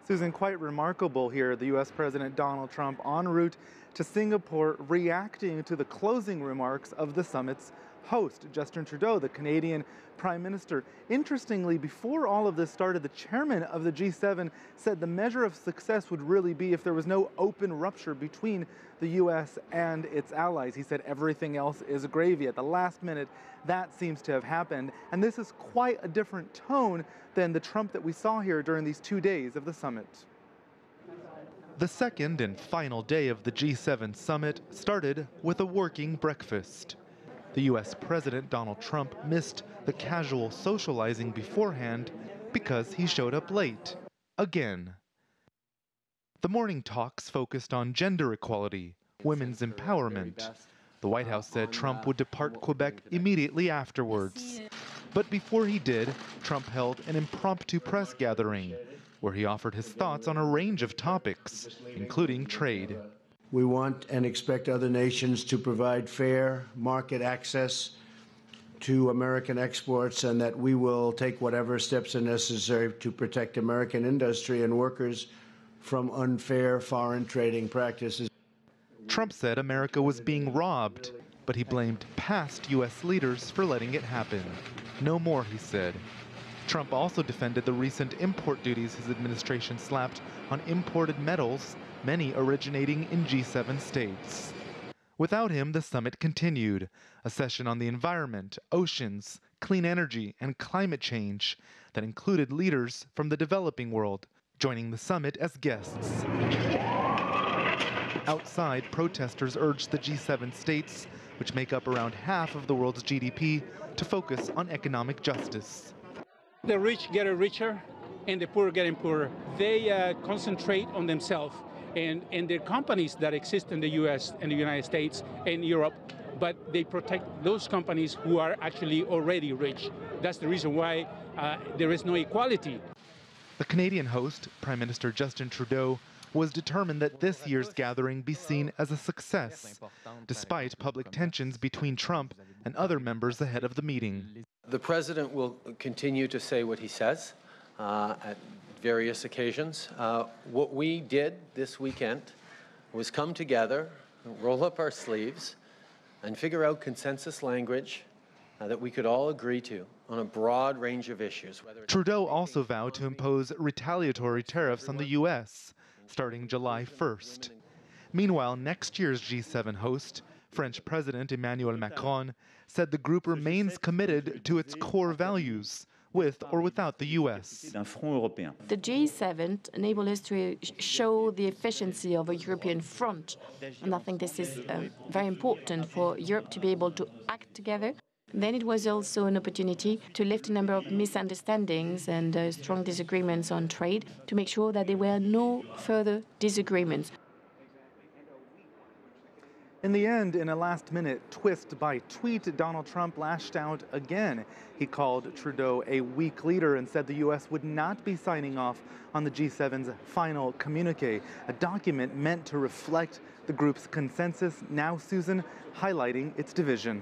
Susan, quite remarkable here, the U.S. President Donald Trump en route to Singapore reacting to the closing remarks of the summit's host, Justin Trudeau, the Canadian Prime Minister. Interestingly, before all of this started, the chairman of the G7 said the measure of success would really be if there was no open rupture between the U.S. and its allies. He said everything else is gravy. At the last minute, that seems to have happened. And this is quite a different tone than the Trump that we saw here during these 2 days of the summit. The second and final day of the G7 summit started with a working breakfast. The U.S. President Donald Trump missed the casual socializing beforehand because he showed up late, again. The morning talks focused on gender equality, women's empowerment. The White House said Trump would depart Quebec immediately afterwards. But before he did, Trump held an impromptu press gathering where he offered his thoughts on a range of topics, including trade. We want and expect other nations to provide fair market access to American exports, and that we will take whatever steps are necessary to protect American industry and workers from unfair foreign trading practices. Trump said America was being robbed, but he blamed past U.S. leaders for letting it happen. No more, he said. Trump also defended the recent import duties his administration slapped on imported metals, many originating in G7 states. Without him, the summit continued, a session on the environment, oceans, clean energy, and climate change that included leaders from the developing world, joining the summit as guests. Outside, protesters urged the G7 states, which make up around half of the world's GDP, to focus on economic justice. The rich get richer and the poor getting poorer. They concentrate on themselves and their companies that exist in the U.S. and the United States and Europe, but they protect those companies who are actually already rich. That's the reason why there is no equality. The Canadian host, Prime Minister Justin Trudeau, was determined that this year's gathering be seen as a success, despite public tensions between Trump and other members ahead of the meeting. The President will continue to say what he says at various occasions. What we did this weekend was come together, roll up our sleeves, and figure out consensus language that we could all agree to on a broad range of issues. Trudeau also vowed to impose retaliatory tariffs on the U.S., starting July 1st. Meanwhile, next year's G7 host, French President Emmanuel Macron, said the group remains committed to its core values, with or without the U.S. The G7 enabled us to show the efficiency of a European front, and I think this is very important for Europe to be able to act together. Then it was also an opportunity to lift a number of misunderstandings and strong disagreements on trade to make sure that there were no further disagreements. In the end, in a last-minute twist by tweet, Donald Trump lashed out again. He called Trudeau a weak leader and said the U.S. would not be signing off on the G7's final communique, a document meant to reflect the group's consensus, now, Susan, highlighting its division.